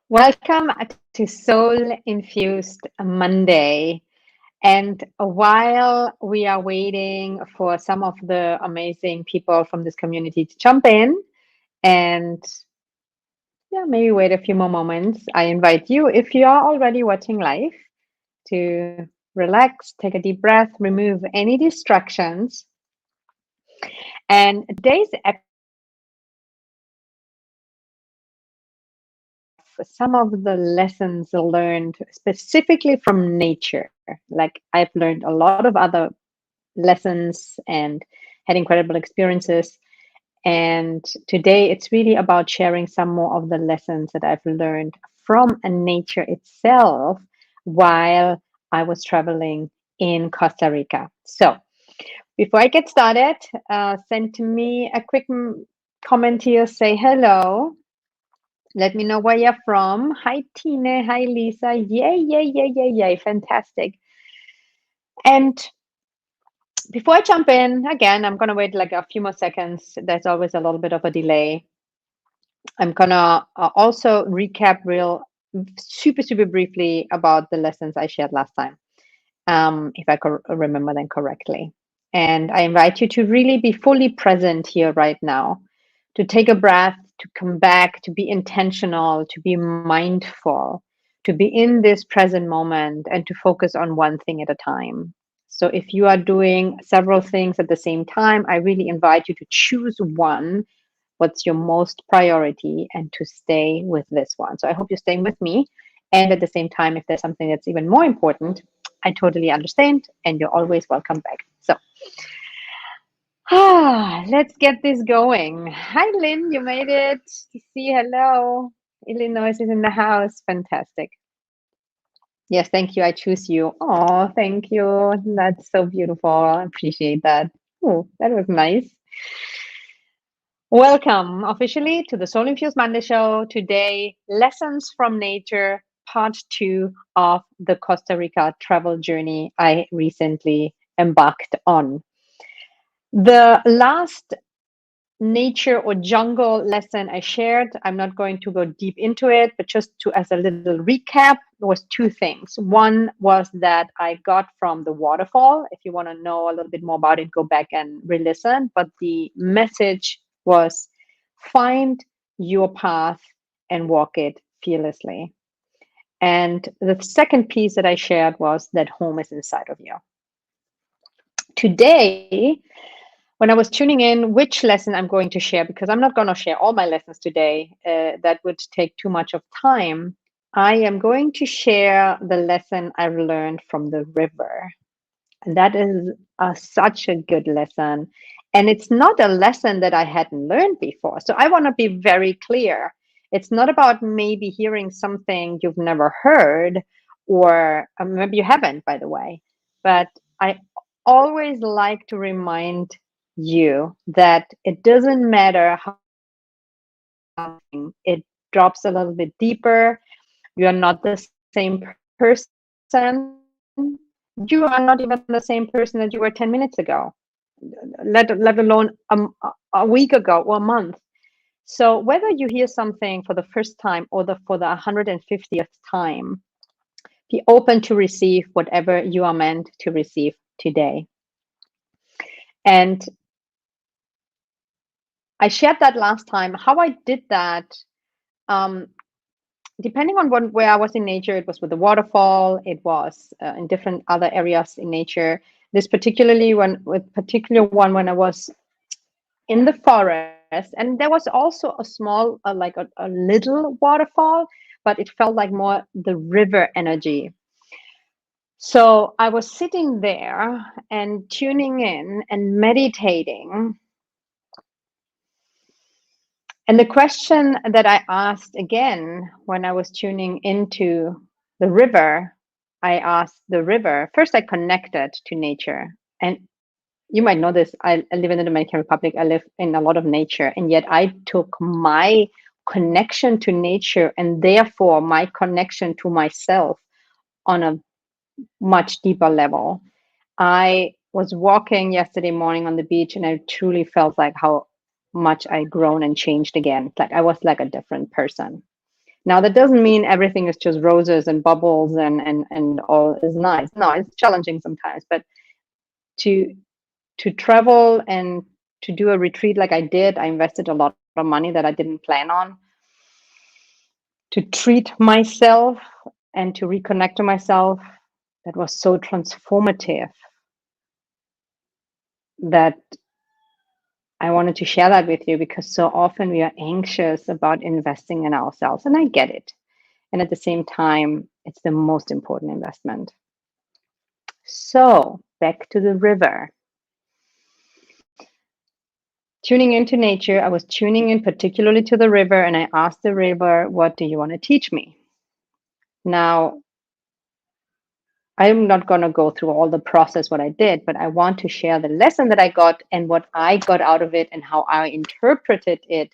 Welcome to Soul Infused Monday. And while we are waiting for some of the amazing people from this community to jump in and maybe wait a few more moments, I invite you, if you are already watching live, to relax, take a deep breath, remove any distractions. And today's episode, some of the lessons learned specifically from nature. Like I've learned a lot of other lessons and had incredible experiences. And today it's really about sharing some more of the lessons that I've learned from nature itself while I was traveling in Costa Rica. So before I get started, send to me a quick comment here, say hello. Let me know where you're from. Hi, Tina. Hi, Lisa. Yay, yay, yay, yay, yay. Fantastic. And before I jump in, again, I'm going to wait like a few more seconds. There's always a little bit of a delay. I'm going to also recap super briefly about the lessons I shared last time, if I could remember them correctly. And I invite you to really be fully present here right now, to take a breath, to come back, to be intentional, to be mindful, to be in this present moment and to focus on one thing at a time. So if you are doing several things at the same time, I really invite you to choose one, what's your most priority, and to stay with this one. So I hope you're staying with me. And at the same time, if there's something that's even more important, I totally understand, and you're always welcome back. So let's get this going. Hi, Lynn, you made it. See, hello. Illinois is in the house. Fantastic. Yes, thank you. I choose you. Oh, thank you. That's so beautiful. I appreciate that. Oh, that was nice. Welcome officially to the Soul Infused Monday Show. Today, Lessons from Nature, part 2 of the Costa Rica travel journey I recently embarked on. The last nature or jungle lesson I shared, I'm not going to go deep into it, but just to as a little recap, there was two things. One was that I got from the waterfall. If you want to know a little bit more about it, go back and re-listen. But the message was find your path and walk it fearlessly. And the second piece that I shared was that home is inside of you. Today, when I was tuning in, which lesson I'm going to share, because I'm not going to share all my lessons today, that would take too much of time. I am going to share the lesson I've learned from the river. And that is such a good lesson. And it's not a lesson that I hadn't learned before. So I want to be very clear. It's not about maybe hearing something you've never heard, or maybe you haven't, by the way. But I always like to remind you that it doesn't matter how it drops a little bit deeper. You are not the same person. You are not even the same person that you were 10 minutes ago, let alone a week ago or a month. So whether you hear something for the first time or for the 150th time, be open to receive whatever you are meant to receive today. And I shared that last time. How I did that, depending on where I was in nature, it was with the waterfall, it was in different other areas in nature. This particular one when I was in the forest, and there was also a small, like a little waterfall, but it felt like more the river energy. So I was sitting there and tuning in and meditating. And the question that I asked again when I was tuning into the river, I asked the river, first I connected to nature. And you might know this, I live in the Dominican Republic, I live in a lot of nature, and yet I took my connection to nature and therefore my connection to myself on a much deeper level. I was walking yesterday morning on the beach and I truly felt like how much I'd grown and changed again. Like I was like a different person. Now that doesn't mean everything is just roses and bubbles and all is nice. No, it's challenging sometimes, but to to travel and to do a retreat like I did, I invested a lot of money that I didn't plan on to treat myself and to reconnect to myself. That was so transformative that I wanted to share that with you because so often we are anxious about investing in ourselves, and I get it. And at the same time, it's the most important investment. So, back to the river. Tuning into nature, I was tuning in particularly to the river, and I asked the river, what do you want to teach me? Now, I'm not going to go through all the process what I did, but I want to share the lesson that I got and what I got out of it and how I interpreted it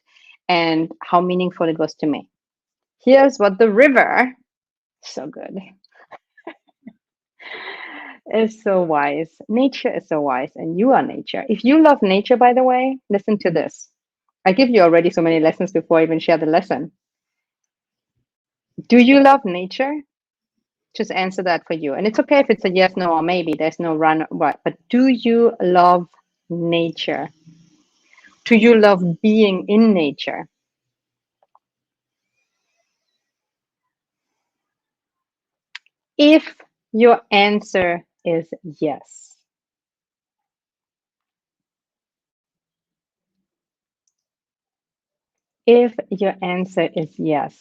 and how meaningful it was to me. Here's what the river, so good, is so wise. Nature is so wise, and you are nature. If you love nature, by the way, listen to this. I give you already so many lessons before I even share the lesson. Do you love nature? Just answer that for you. And it's okay if it's a yes, no, or maybe. There's no run, right? But do you love nature? Do you love being in nature? If your answer is yes, if your answer is yes,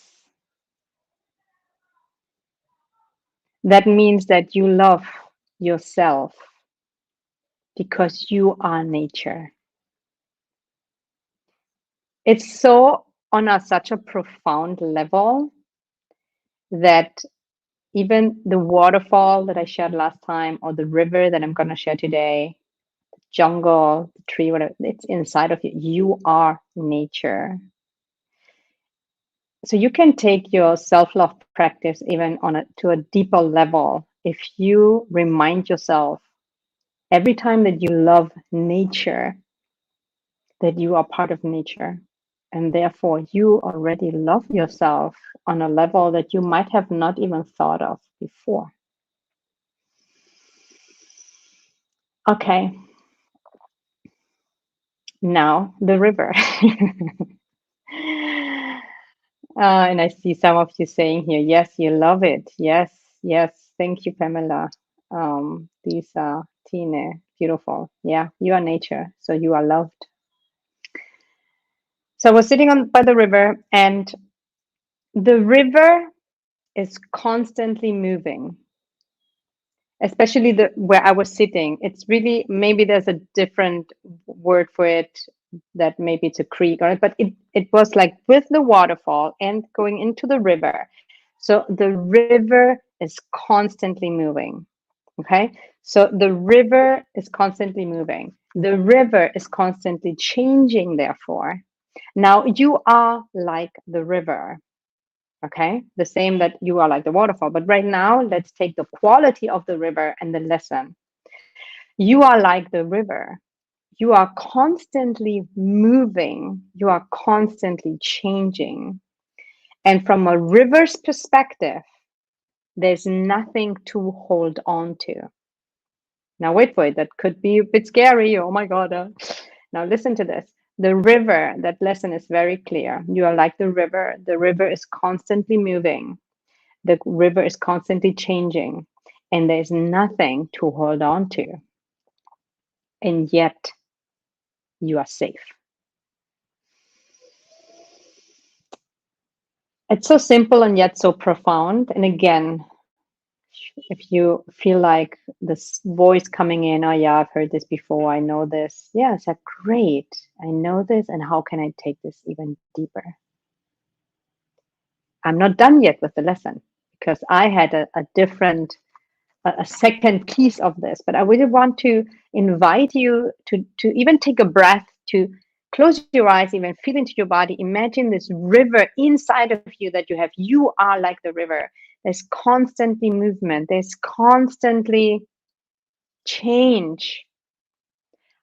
that means that you love yourself because you are nature. It's so on such a profound level that even the waterfall that I shared last time, or the river that I'm going to share today, jungle, the tree, whatever, it's inside of you. You are nature. So you can take your self-love practice even on to a deeper level if you remind yourself every time that you love nature that you are part of nature, and therefore you already love yourself on a level that you might have not even thought of before. Okay, now the river. And I see some of you saying here, yes, you love it. Yes, yes. Thank you, Pamela. These are Tine, beautiful. Yeah, you are nature, so you are loved. So I was sitting on by the river, and the river is constantly moving, especially the where I was sitting. It's really, maybe there's a different word for it, that maybe it's a creek, or but it was like with the waterfall and going into the river. So the river is constantly moving. Okay, so the river is constantly moving. The river is constantly changing, therefore. Now you are like the river. Okay, the same that you are like the waterfall. But right now, let's take the quality of the river and the lesson. You are like the river. You are constantly moving. You are constantly changing. And from a river's perspective, there's nothing to hold on to. Now, wait for it. That could be a bit scary. Oh my God. Now, listen to this. The river, that lesson is very clear. You are like the river. The river is constantly moving. The river is constantly changing. And there's nothing to hold on to. And yet, you are safe. It's so simple and yet so profound. And again, if you feel like this voice coming in, oh yeah, I've heard this before, I know this. Yeah, it's like, great, I know this, and how can I take this even deeper? I'm not done yet with the lesson because I had a different, a second piece of this, but I really want to invite you to even take a breath, to Close your eyes, even feel into your body. Imagine this river inside of you that you have. You are like the river. There's constantly movement, there's constantly change.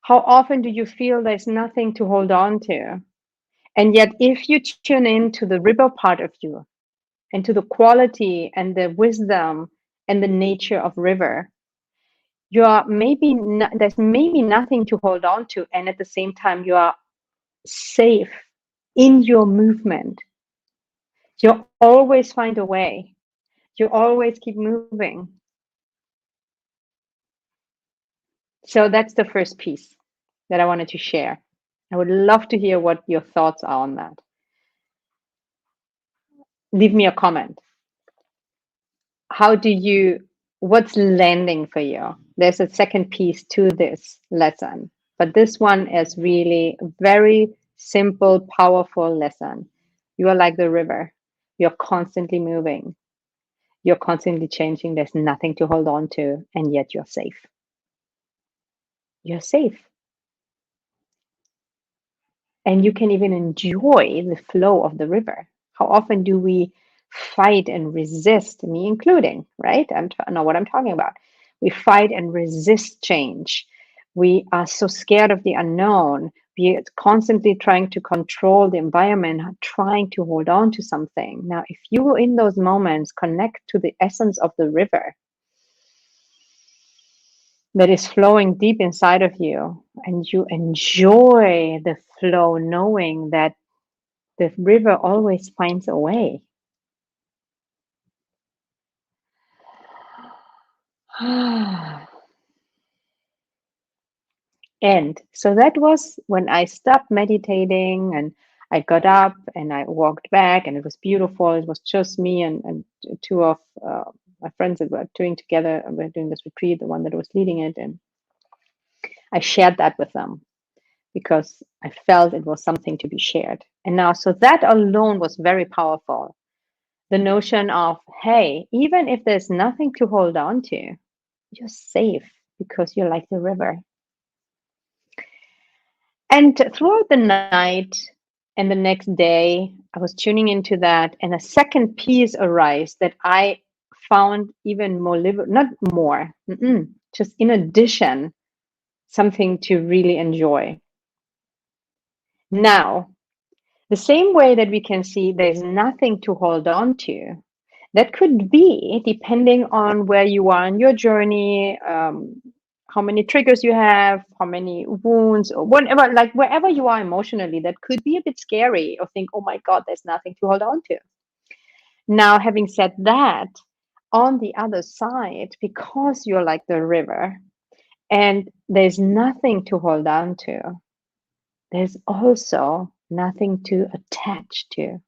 How often do you feel there's nothing to hold on to? And yet, if you tune into the river part of you and to the quality and the wisdom and the nature of river, you are maybe there's maybe nothing to hold on to, and at the same time, you are safe in your movement. You always find a way. You always keep moving. So that's the first piece that I wanted to share. I would love to hear what your thoughts are on that. Leave me a comment. How do you, what's landing for you? There's a second piece to this lesson, but this one is really very simple, powerful lesson. You are like the river. You're constantly moving. You're constantly changing. There's nothing to hold on to, and yet you're safe. You're safe. And you can even enjoy the flow of the river. How often do we fight and resist, me including, right? I know what I'm talking about. We fight and resist change. We are so scared of the unknown. We are constantly trying to control the environment, trying to hold on to something. Now, if you in those moments connect to the essence of the river that is flowing deep inside of you, and you enjoy the flow, knowing that the river always finds a way. And so that was when I stopped meditating, and I got up and I walked back, and it was beautiful. It was just me and two of my friends that were doing together. We were doing this retreat, the one that was leading it. And I shared that with them because I felt it was something to be shared. And now, so that alone was very powerful. The notion of, hey, even if there's nothing to hold on to, you're safe because you're like the river. And throughout the night and the next day, I was tuning into that, and a second piece arose that I found even more not more, just in addition, something to really enjoy. Now, the same way that we can see there's nothing to hold on to, that could be depending on where you are in your journey, how many triggers you have, how many wounds, or whatever, like wherever you are emotionally, that could be a bit scary or think, oh my God, there's nothing to hold on to. Now, having said that, on the other side, because you're like the river and there's nothing to hold on to, there's also nothing to attach to.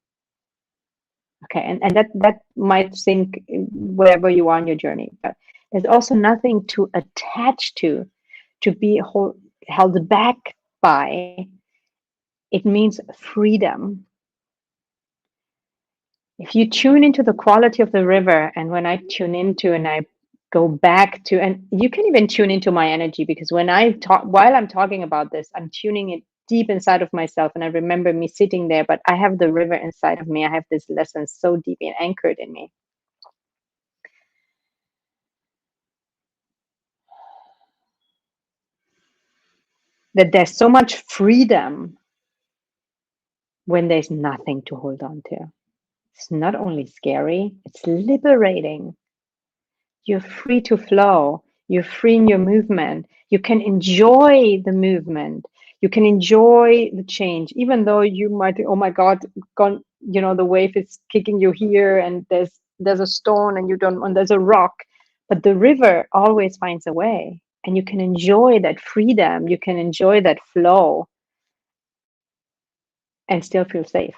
Okay, and that might sink wherever you are on your journey, but there's also nothing to attach to be held back by. It means freedom. If you tune into the quality of the river, and when I tune into and I go back to, and you can even tune into my energy, because when I talk, while I'm talking about this, I'm tuning it deep inside of myself, and I remember me sitting there, but I have the river inside of me. I have this lesson so deep and anchored in me. That there's so much freedom when there's nothing to hold on to. It's not only scary, it's liberating. You're free to flow. You're free in your movement. You can enjoy the movement. You can enjoy the change, even though you might, oh my God, gone, the wave is kicking you here, and there's a stone, and and there's a rock, but the river always finds a way, and you can enjoy that freedom. You can enjoy that flow and still feel safe.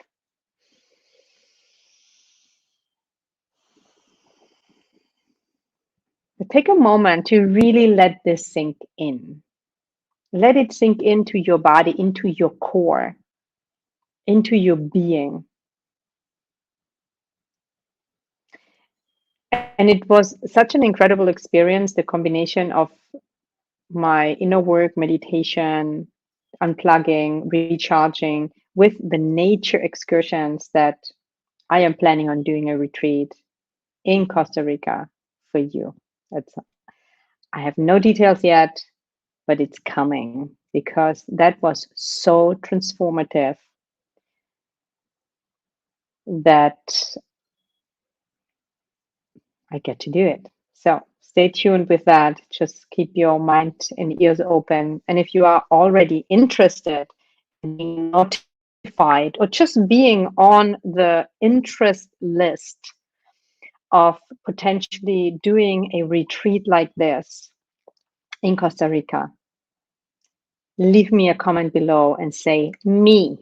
Take a moment to really let this sink in. Let it sink into your body, into your core, into your being. And it was such an incredible experience, the combination of my inner work, meditation, unplugging, recharging with the nature excursions that I am planning on doing a retreat in Costa Rica for you. That's I have no details yet, but it's coming because that was so transformative that I get to do it. So stay tuned with that. Just keep your mind and ears open. And if you are already interested in being notified or just being on the interest list of potentially doing a retreat like this in Costa Rica, leave me a comment below and say me,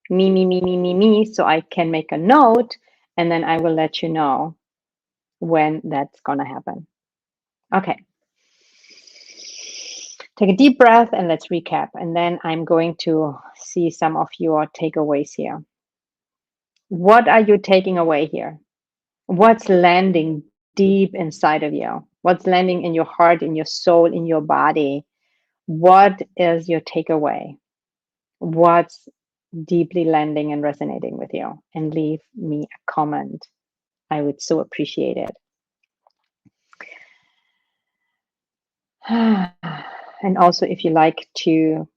so I can make a note and then I will let you know when that's going to happen. Okay. Take a deep breath and let's recap. And then I'm going to see some of your takeaways here. What are you taking away here? What's landing deep inside of you? What's landing in your heart, in your soul, in your body? What is your takeaway? What's deeply landing and resonating with you? And leave me a comment. I would so appreciate it. And also, if you like to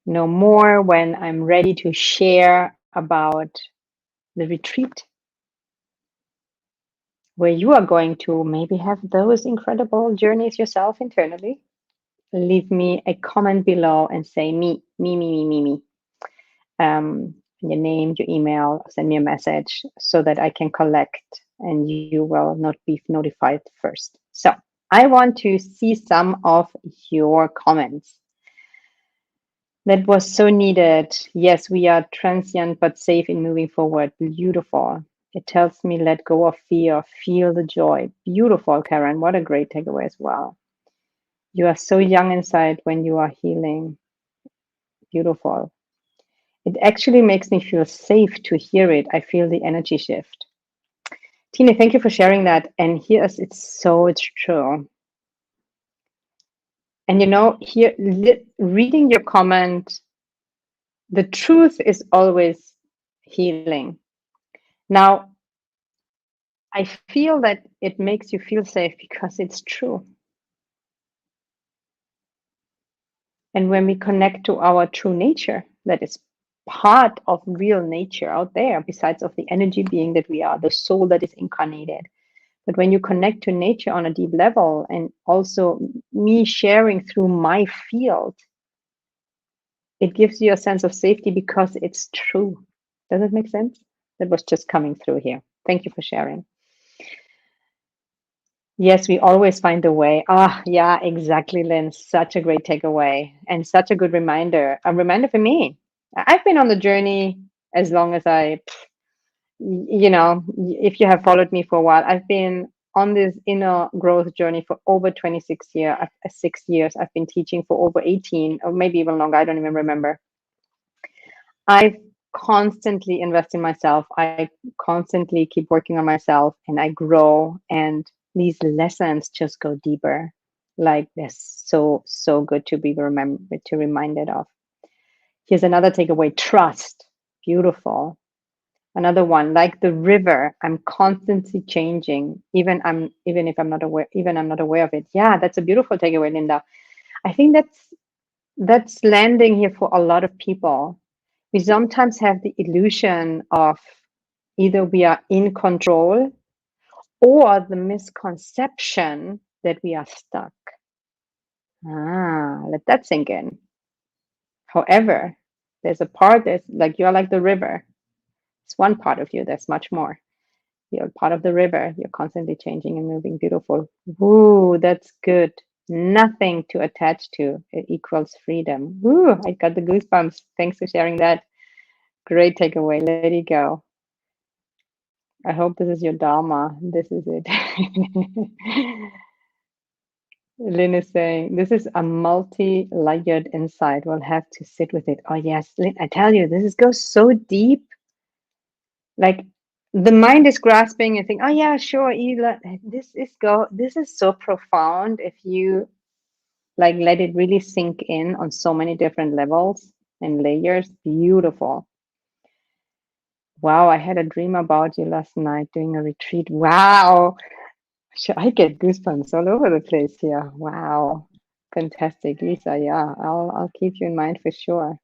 know more when I'm ready to share about the retreat where you are going to maybe have those incredible journeys yourself internally, leave me a comment below and say me. Your name, your email, send me a message so that I can collect and you will not be notified first. So I want to see some of your comments. That was so needed. Yes, we are transient but safe in moving forward. Beautiful. It tells me let go of fear, feel the joy. Beautiful, Karen. What a great takeaway as well. You are so young inside when you are healing. Beautiful. It actually makes me feel safe to hear it. I feel the energy shift. Tina, thank you for sharing that. And here is it's true. And here reading your comment, the truth is always healing. Now, I feel that it makes you feel safe because it's true. And when we connect to our true nature, that is part of real nature out there, besides of the energy being that we are, the soul that is incarnated. But when you connect to nature on a deep level, and also me sharing through my field, it gives you a sense of safety because it's true. Does it make sense? That was just coming through here. Thank you for sharing. Yes, we always find a way. Ah, yeah, exactly, Lynn. Such a great takeaway and such a good reminder. A reminder for me. I've been on the journey as long as if you have followed me for a while, I've been on this inner growth journey for over 26 years. 6 years. I've been teaching for over 18, or maybe even longer. I don't even remember. I constantly invest in myself. I constantly keep working on myself and I grow. And these lessons just go deeper. Like they're so good to be reminded of. Here's another takeaway: trust. Beautiful. Another one, like the river, I'm constantly changing, even if I'm not aware of it. Yeah, that's a beautiful takeaway, Linda. I think that's landing here for a lot of people. We sometimes have the illusion of either we are in control or the misconception that we are stuck. Let that sink in. However, there's a part that's like you're like the river. It's one part of you, there's much more. You're part of the river. You're constantly changing and moving. Beautiful. Ooh, that's good. Nothing to attach to. It equals freedom. Ooh, I got the goosebumps. Thanks for sharing that. Great takeaway. Let it go. I hope this is your Dharma. This is it. Lynn is saying, this is a multi-layered insight. We'll have to sit with it. Oh, yes. Lynn, I tell you, goes so deep. Like the mind is grasping and think, oh yeah, sure, this is so profound if you Like let it really sink in on so many different levels and layers. Beautiful. Wow, I had a dream about you last night doing a retreat. Wow. I get goosebumps all over the place here. Wow. Fantastic, Lisa. Yeah, I'll keep you in mind for sure.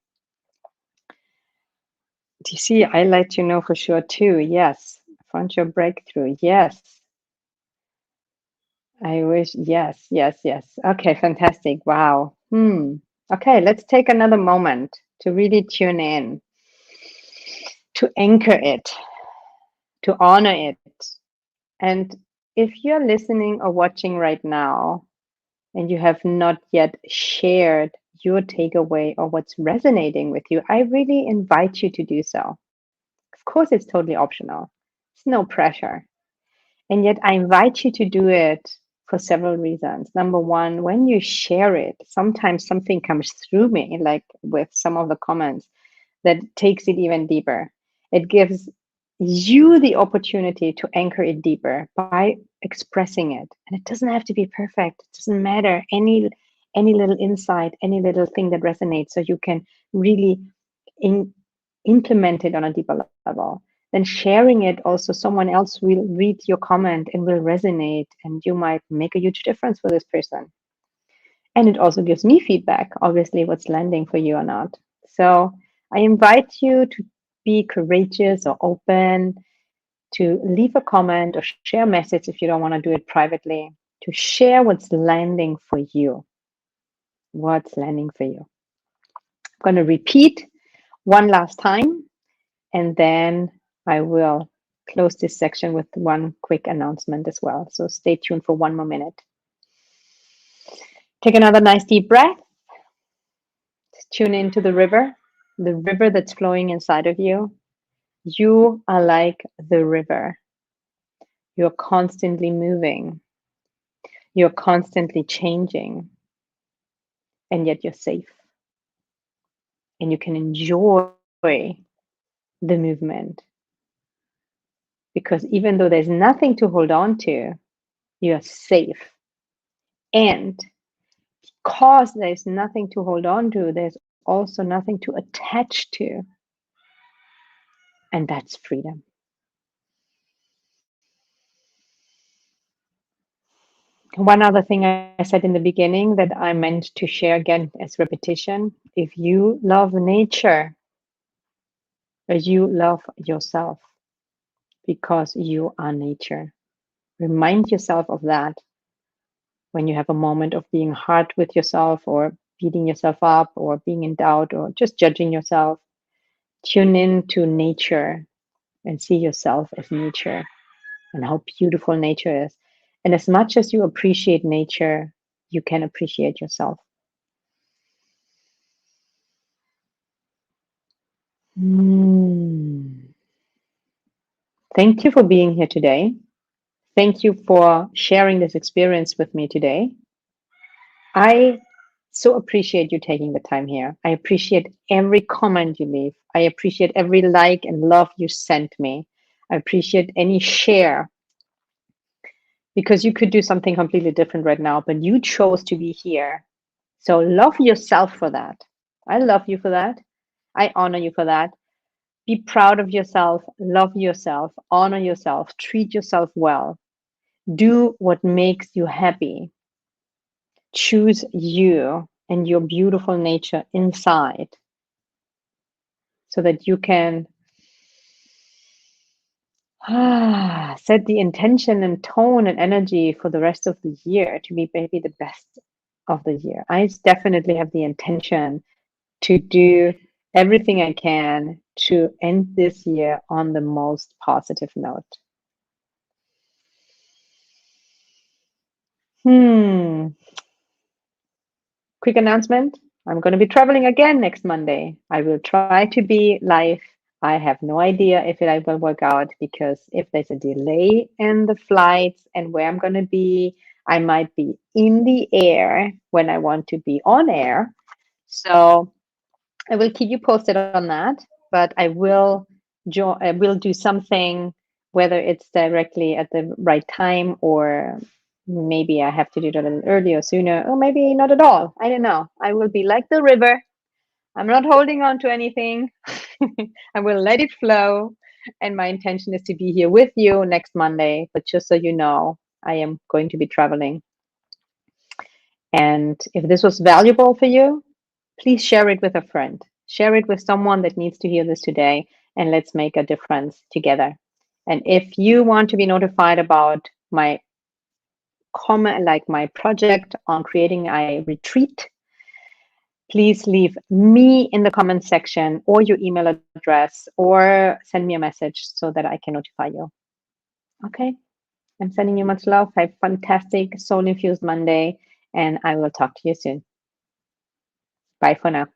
DC, I let you know for sure too. Yes. Frontier breakthrough. Yes. I wish. Yes, yes, yes. Okay, fantastic. Wow. Okay, let's take another moment to really tune in, to anchor it, to honor it. And if you're listening or watching right now and you have not yet shared your takeaway or what's resonating with you, I really invite you to do so. Of course, it's totally optional, it's no pressure. And yet, I invite you to do it for several reasons. Number one, when you share it, sometimes something comes through me, like with some of the comments, that takes it even deeper. It gives you the opportunity to anchor it deeper by expressing it. And it doesn't have to be perfect. It doesn't matter. Any little insight, any little thing that resonates, so you can really implement it on a deeper level. Then sharing it also, someone else will read your comment and will resonate, and you might make a huge difference for this person. And it also gives me feedback, obviously, what's landing for you or not. So I invite you to be courageous or open, to leave a comment or share a message if you don't want to do it privately, to share what's landing for you. What's landing for you. I'm going to repeat one last time, and then I will close this section with one quick announcement as well. So stay tuned for one more minute. Take another nice deep breath. Tune into the river that's flowing inside of you. You are like the river. You're constantly moving. You're constantly changing. And yet you're safe. And you can enjoy the movement. Because even though there's nothing to hold on to, you're safe. And because there's nothing to hold on to, there's also nothing to attach to. And that's freedom. One other thing I said in the beginning that I meant to share again as repetition: if you love nature, you love yourself, because you are nature. Remind yourself of that when you have a moment of being hard with yourself, or beating yourself up, or being in doubt, or just judging yourself. Tune in to nature and see yourself as nature, and how beautiful nature is. And as much as you appreciate nature, you can appreciate yourself. Thank you for being here today. Thank you for sharing this experience with me today. I so appreciate you taking the time here. I appreciate every comment you leave. I appreciate every like and love you sent me. I appreciate any share, because you could do something completely different right now, but you chose to be here. So love yourself for that. I love you for that. I honor you for that. Be proud of yourself, love yourself, honor yourself, treat yourself well. Do what makes you happy. Choose you and your beautiful nature inside, so that you can set the intention and tone and energy for the rest of the year to be maybe the best of the year. I definitely have the intention to do everything I can to end this year on the most positive note. Quick announcement. I'm going to be traveling again next Monday. I will try to be live. I have no idea if it will work out, because if there's a delay in the flights and where I'm going to be, I might be in the air when I want to be on air. So I will keep you posted on that, but I will do something, whether it's directly at the right time or maybe I have to do it a little earlier, sooner, or maybe not at all. I don't know. I will be like the river. I'm not holding on to anything. I will let it flow. And my intention is to be here with you next Monday. But just so you know, I am going to be traveling. And if this was valuable for you, please share it with a friend. Share it with someone that needs to hear this today. And let's make a difference together. And if you want to be notified about my comment, like my project on creating a retreat, please leave me in the comment section or your email address or send me a message so that I can notify you. Okay. I'm sending you much love. Have a fantastic Soul Infused Monday, and I will talk to you soon. Bye for now.